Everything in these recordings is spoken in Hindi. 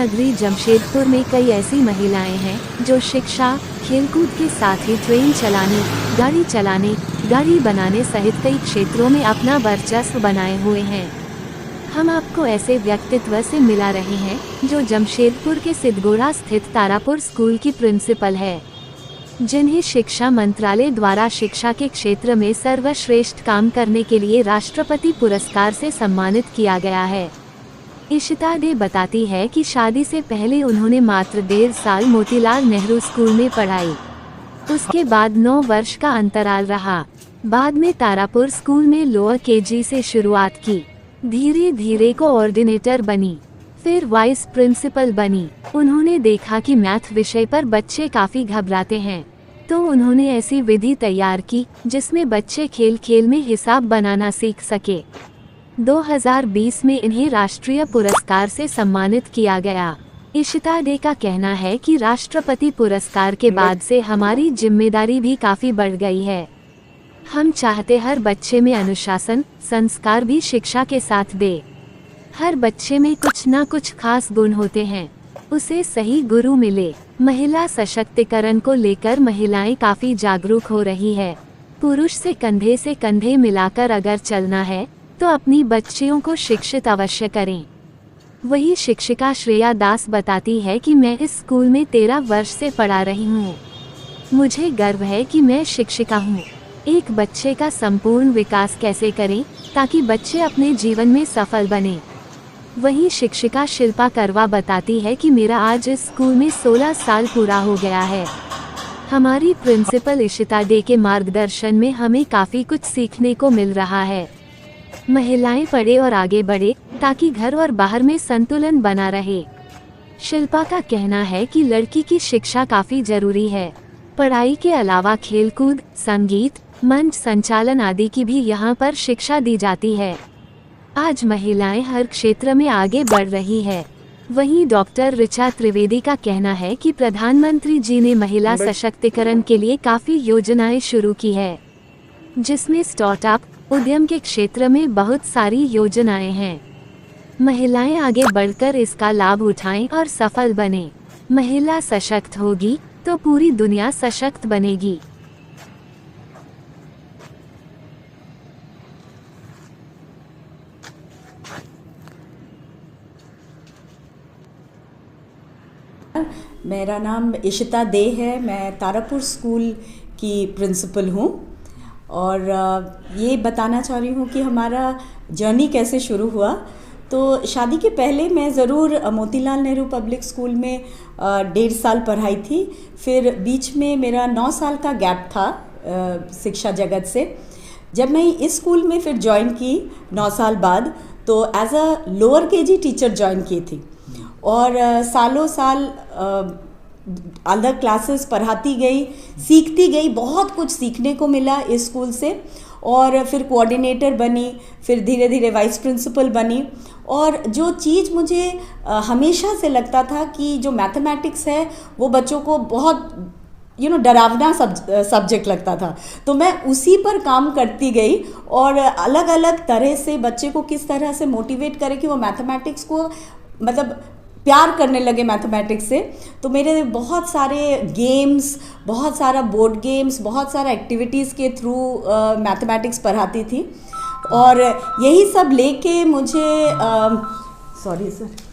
नगरी जमशेदपुर में कई ऐसी महिलाएं हैं जो शिक्षा, खेलकूद के साथ ही ट्रेन चलाने, गाड़ी बनाने सहित कई क्षेत्रों में अपना वर्चस्व बनाए हुए हैं। हम आपको ऐसे व्यक्तित्व से मिला रहे हैं जो जमशेदपुर के सिद्धगोड़ा स्थित तारापुर स्कूल की प्रिंसिपल है, जिन्हें शिक्षा मंत्रालय द्वारा शिक्षा के क्षेत्र में सर्वश्रेष्ठ काम करने के लिए राष्ट्रपति पुरस्कार से सम्मानित किया गया है। इशिता दे बताती है कि शादी से पहले उन्होंने मात्र 1.5 साल मोतीलाल नेहरू स्कूल में पढ़ाई। उसके बाद 9 वर्ष का अंतराल रहा। बाद में तारापुर स्कूल में लोअर केजी से शुरुआत की। धीरे धीरे कोऑर्डिनेटर बनी, फिर वाइस प्रिंसिपल बनी। उन्होंने देखा कि मैथ विषय पर बच्चे काफ़ी घबराते हैं, तो उन्होंने ऐसी विधि तैयार की जिसमें बच्चे खेल खेल में हिसाब बनाना सीख सके। 2020 में इन्हें राष्ट्रीय पुरस्कार से सम्मानित किया गया। इशिता दे का कहना है कि राष्ट्रपति पुरस्कार के बाद से हमारी जिम्मेदारी भी काफ़ी बढ़ गई है। हम चाहते हर बच्चे में अनुशासन, संस्कार भी शिक्षा के साथ दे। हर बच्चे में कुछ ना कुछ खास गुण होते हैं, उसे सही गुरु मिले। महिला सशक्तिकरण को लेकर महिलाएं काफ़ी जागरूक हो रही है। पुरुष से कंधे मिलाकर अगर चलना है तो अपनी बच्चियों को शिक्षित अवश्य करें। वही शिक्षिका श्रेया दास बताती है कि मैं इस स्कूल में 13 वर्ष से पढ़ा रही हूँ। मुझे गर्व है कि मैं शिक्षिका हूँ। एक बच्चे का संपूर्ण विकास कैसे करें ताकि बच्चे अपने जीवन में सफल बने। वहीं शिक्षिका शिल्पा करवा बताती है कि मेरा आज इस स्कूल में 16 साल पूरा हो गया है। हमारी प्रिंसिपल इशिता दे के मार्गदर्शन में हमें काफ़ी कुछ सीखने को मिल रहा है। महिलाएं पढ़े और आगे बढ़े ताकि घर और बाहर में संतुलन बना रहे। शिल्पा का कहना है कि लड़की की शिक्षा काफ़ी जरूरी है। पढ़ाई के अलावा खेलकूद, संगीत, मंच संचालन आदि की भी यहाँ पर शिक्षा दी जाती है। आज महिलाएं हर क्षेत्र में आगे बढ़ रही है। वहीं डॉक्टर ऋचा त्रिवेदी का कहना है कि प्रधानमंत्री जी ने महिला सशक्तिकरण के लिए काफ़ी योजनाएं शुरू की है, जिसमें स्टार्टअप उद्यम के क्षेत्र में बहुत सारी योजनाएं हैं। महिलाएं आगे बढ़कर इसका लाभ उठाएं और सफल बने। महिला सशक्त होगी तो पूरी दुनिया सशक्त बनेगी। मेरा नाम इशिता दे है। मैं तारापुर स्कूल की प्रिंसिपल हूँ और ये बताना चाह रही हूँ कि हमारा जर्नी कैसे शुरू हुआ। तो शादी के पहले मैं ज़रूर मोतीलाल नेहरू पब्लिक स्कूल में 1.5 साल पढ़ाई थी। फिर बीच में मेरा 9 साल का गैप था शिक्षा जगत से। जब मैं इस स्कूल में फिर ज्वाइन की 9 साल बाद, तो as a lower KG teacher join की थी और सालों साल अलग क्लासेस पढ़ाती गई, सीखती गई। बहुत कुछ सीखने को मिला इस स्कूल से। और फिर कोऑर्डिनेटर बनी, फिर धीरे धीरे वाइस प्रिंसिपल बनी। और जो चीज़ मुझे हमेशा से लगता था कि जो मैथमेटिक्स है वो बच्चों को बहुत डरावना सब्जेक्ट लगता था, तो मैं उसी पर काम करती गई और अलग अलग तरह से बच्चे को किस तरह से मोटिवेट करें कि वो मैथमेटिक्स को मतलब प्यार करने लगे मैथमेटिक्स से। तो मेरे बहुत सारे गेम्स, बहुत सारा बोर्ड गेम्स, बहुत सारा एक्टिविटीज़ के थ्रू मैथमेटिक्स पढ़ाती थी। और यही सब लेके मुझे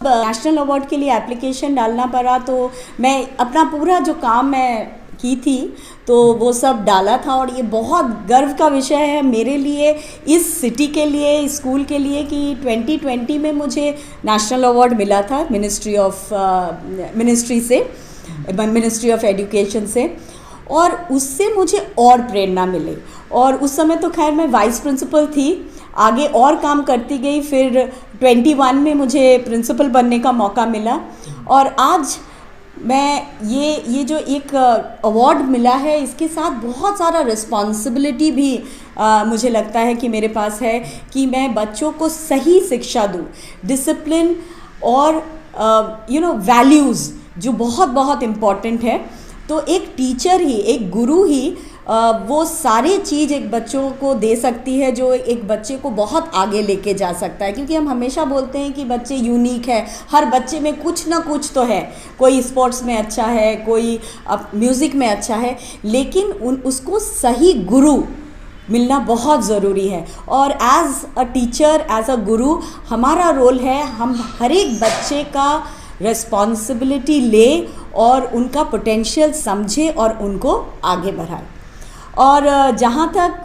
नेशनल अवार्ड के लिए एप्लीकेशन डालना पड़ा। तो मैं अपना पूरा जो काम मैं की थी तो वो सब डाला था। और ये बहुत गर्व का विषय है मेरे लिए, इस सिटी के लिए, इस स्कूल के लिए कि 2020 में मुझे नेशनल अवार्ड मिला था मिनिस्ट्री ऑफ एजुकेशन से। और उससे मुझे और प्रेरणा मिली। और उस समय तो खैर मैं वाइस प्रिंसिपल थी, आगे और काम करती गई। फिर 21 में मुझे प्रिंसिपल बनने का मौका मिला। और आज मैं ये जो एक अवार्ड मिला है, इसके साथ बहुत सारा रिस्पॉन्सिबिलिटी भी मुझे लगता है कि मेरे पास है कि मैं बच्चों को सही शिक्षा दूँ, डिसिप्लिन और वैल्यूज़ जो बहुत बहुत इम्पॉर्टेंट है। तो एक टीचर ही, एक गुरु ही वो सारी चीज़ एक बच्चों को दे सकती है जो एक बच्चे को बहुत आगे लेके जा सकता है। क्योंकि हम हमेशा बोलते हैं कि बच्चे यूनिक है, हर बच्चे में कुछ ना कुछ तो है, कोई स्पोर्ट्स में अच्छा है, कोई म्यूज़िक में अच्छा है, लेकिन उसको सही गुरु मिलना बहुत ज़रूरी है। और as a teacher, as a guru, हमारा रोल है हम हर एक बच्चे का रिस्पॉन्सिबिलिटी ले और उनका पोटेंशियल समझे और उनको आगे बढ़ाए। और जहाँ तक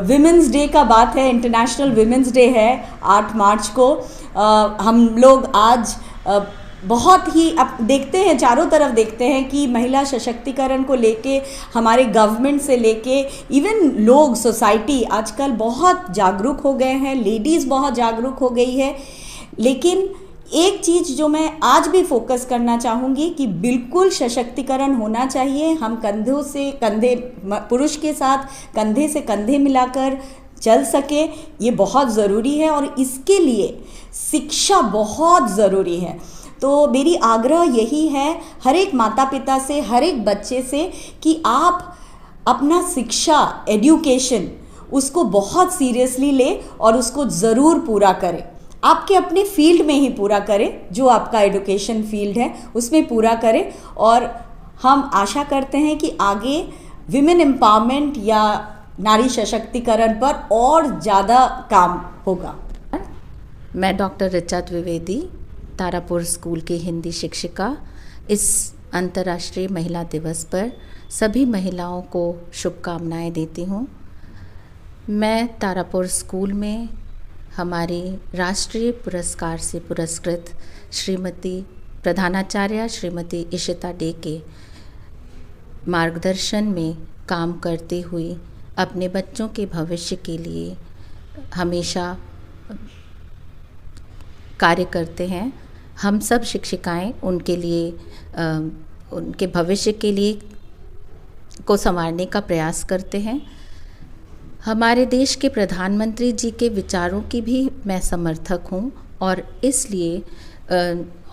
विमेंस डे का बात है, इंटरनेशनल विमेंस डे है 8 मार्च को। हम लोग आज बहुत ही अब देखते हैं, चारों तरफ देखते हैं कि महिला सशक्तिकरण को लेके हमारे गवर्नमेंट से लेके इवन लोग, सोसाइटी आजकल बहुत जागरूक हो गए हैं, लेडीज़ बहुत जागरूक हो गई है। लेकिन एक चीज़ जो मैं आज भी फोकस करना चाहूँगी कि बिल्कुल सशक्तिकरण होना चाहिए। हम कंधों से कंधे, पुरुष के साथ कंधे से कंधे मिलाकर चल सके, ये बहुत ज़रूरी है और इसके लिए शिक्षा बहुत ज़रूरी है। तो मेरी आग्रह यही है हर एक माता पिता से, हर एक बच्चे से कि आप अपना शिक्षा, एजुकेशन, उसको बहुत सीरियसली ले और उसको ज़रूर पूरा करें। आपके अपने फील्ड में ही पूरा करें, जो आपका एजुकेशन फील्ड है उसमें पूरा करें। और हम आशा करते हैं कि आगे विमेन एम्पावरमेंट या नारी सशक्तिकरण पर और ज़्यादा काम होगा। मैं डॉक्टर ऋचा द्विवेदी, तारापुर स्कूल की हिंदी शिक्षिका, इस अंतर्राष्ट्रीय महिला दिवस पर सभी महिलाओं को शुभकामनाएं देती हूँ। मैं तारापुर स्कूल में हमारी राष्ट्रीय पुरस्कार से पुरस्कृत श्रीमती प्रधानाचार्य श्रीमती इशिता डे के मार्गदर्शन में काम करते हुए अपने बच्चों के भविष्य के लिए हमेशा कार्य करते हैं। हम सब शिक्षिकाएं उनके लिए उनके भविष्य के लिए को संवारने का प्रयास करते हैं। हमारे देश के प्रधानमंत्री जी के विचारों की भी मैं समर्थक हूँ और इसलिए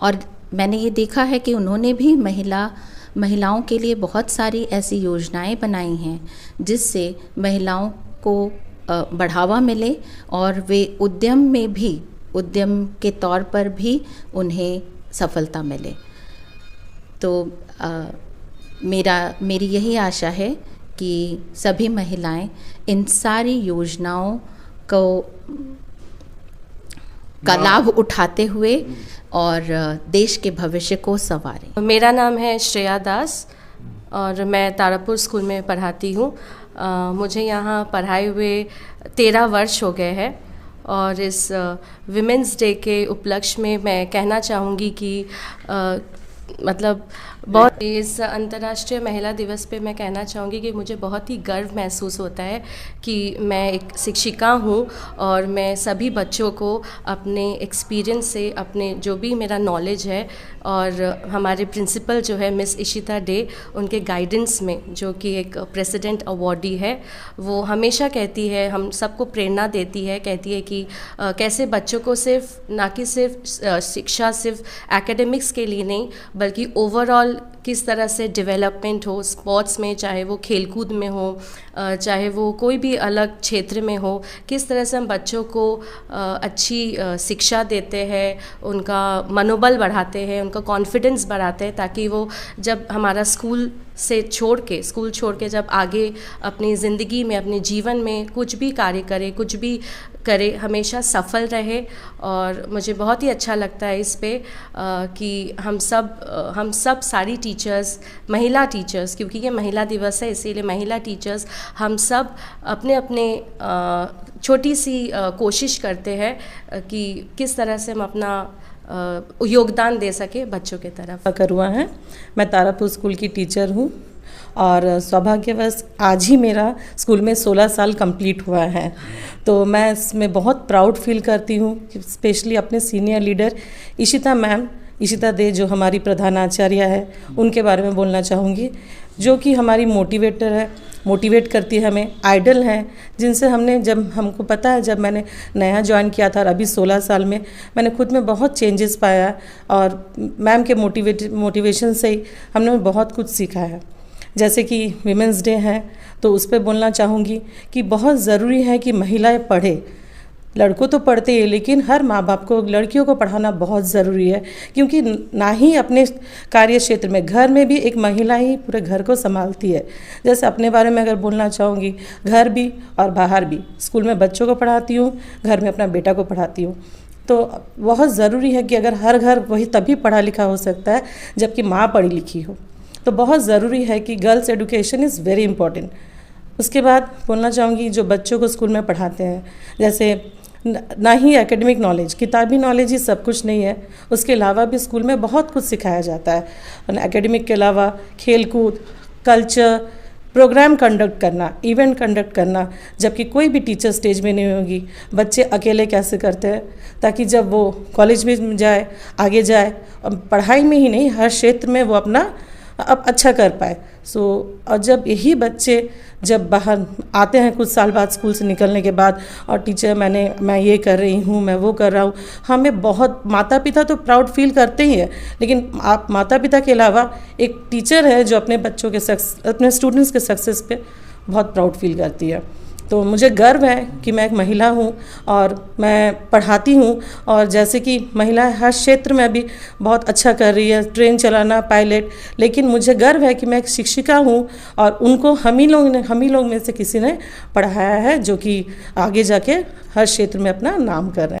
और मैंने ये देखा है कि उन्होंने भी महिलाओं के लिए बहुत सारी ऐसी योजनाएं बनाई हैं जिससे महिलाओं को बढ़ावा मिले और वे उद्यम के तौर पर भी उन्हें सफलता मिले। तो मेरी यही आशा है कि सभी महिलाएं इन सारी योजनाओं का लाभ उठाते हुए और देश के भविष्य को संवारें। मेरा नाम है श्रेया दास और मैं तारापुर स्कूल में पढ़ाती हूँ। मुझे यहाँ पढ़ाए हुए 13 वर्ष हो गए हैं और इस विमेंस डे के उपलक्ष्य में मैं कहना चाहूँगी कि मतलब बहुत इस अंतर्राष्ट्रीय महिला दिवस पे मैं कहना चाहूँगी कि मुझे बहुत ही गर्व महसूस होता है कि मैं एक शिक्षिका हूँ और मैं सभी बच्चों को अपने एक्सपीरियंस से, अपने जो भी मेरा नॉलेज है और हमारे प्रिंसिपल जो है मिस इशिता डे, उनके गाइडेंस में, जो कि एक प्रेसिडेंट अवार्डी है, वो हमेशा कहती है, हम सबको प्रेरणा देती है, कहती है कि कैसे बच्चों को ना कि सिर्फ शिक्षा सिर्फ एकेडमिक्स के लिए नहीं बल्कि ओवरऑल किस तरह से डेवलपमेंट हो स्पोर्ट्स में, चाहे वो खेलकूद में हो, चाहे वो कोई भी अलग क्षेत्र में हो, किस तरह से हम बच्चों को अच्छी शिक्षा देते हैं, उनका मनोबल बढ़ाते हैं, उनका कॉन्फिडेंस बढ़ाते हैं, ताकि वो जब हमारा स्कूल छोड़ के जब आगे अपनी ज़िंदगी में, अपने जीवन में कुछ भी कार्य करे हमेशा सफल रहे। और मुझे बहुत ही अच्छा लगता है इस पे कि हम सब सारी टीचर्स, महिला टीचर्स, क्योंकि ये महिला दिवस है इसीलिए महिला टीचर्स हम सब अपने छोटी सी कोशिश करते हैं कि किस तरह से हम अपना योगदान दे सके बच्चों के तरफ। करुआ है, मैं तारापुर स्कूल की टीचर हूँ और सौभाग्यवश आज ही मेरा स्कूल में 16 साल कंप्लीट हुआ है। तो मैं इसमें बहुत प्राउड फील करती हूँ, स्पेशली अपने सीनियर लीडर इशिता दे जो हमारी प्रधानाचार्य है, उनके बारे में बोलना चाहूँगी, जो कि हमारी मोटिवेट करती है, हमें आइडल हैं, जिनसे हमको पता है जब मैंने नया ज्वाइन किया था और अभी 16 साल में मैंने खुद में बहुत चेंजेस पाया और मैम के मोटिवेशन से ही हमने बहुत कुछ सीखा है। जैसे कि विमेंस डे है तो उस पर बोलना चाहूँगी कि बहुत ज़रूरी है कि महिलाएं पढ़े। लड़कों तो पढ़ते हैं लेकिन हर माँ बाप को लड़कियों को पढ़ाना बहुत ज़रूरी है, क्योंकि ना ही अपने कार्य क्षेत्र में, घर में भी एक महिला ही पूरे घर को संभालती है। जैसे अपने बारे में अगर बोलना चाहूँगी, घर भी और बाहर भी, स्कूल में बच्चों को पढ़ाती हूँ, घर में अपना बेटा को पढ़ाती हूँ। तो बहुत ज़रूरी है कि अगर हर घर वही तभी पढ़ा लिखा हो सकता है जबकि माँ पढ़ी लिखी हो। तो बहुत ज़रूरी है कि girls education is very important. उसके बाद बोलना चाहूँगी जो बच्चों को स्कूल में पढ़ाते हैं, जैसे ना ही एकेडमिक नॉलेज, किताबी नॉलेज ही सब कुछ नहीं है, उसके अलावा भी स्कूल में बहुत कुछ सिखाया जाता है। एकेडमिक के अलावा खेल कूद, कल्चर, प्रोग्राम कंडक्ट करना, इवेंट कंडक्ट करना। जबकि कोई भी टीचर स्टेज में नहीं होगी, बच्चे अकेले कैसे करते हैं, ताकि जब वो कॉलेज में जाए, आगे जाए, पढ़ाई में ही नहीं हर क्षेत्र में वो अपना अब अच्छा कर पाए। और जब यही बच्चे जब बाहर आते हैं कुछ साल बाद स्कूल से निकलने के बाद, और टीचर मैं ये कर रही हूँ, मैं वो कर रहा हूँ, हमें बहुत, माता पिता तो प्राउड फील करते ही हैं, लेकिन आप माता पिता के अलावा एक टीचर है जो अपने बच्चों के अपने स्टूडेंट्स के सक्सेस पे बहुत प्राउड फील करती है। तो मुझे गर्व है कि मैं एक महिला हूँ और मैं पढ़ाती हूँ, और जैसे कि महिला हर क्षेत्र में अभी बहुत अच्छा कर रही है, ट्रेन चलाना, पायलट, लेकिन मुझे गर्व है कि मैं एक शिक्षिका हूँ और उनको हम ही लोग में से किसी ने पढ़ाया है जो कि आगे जाके हर क्षेत्र में अपना नाम कर रहे हैं।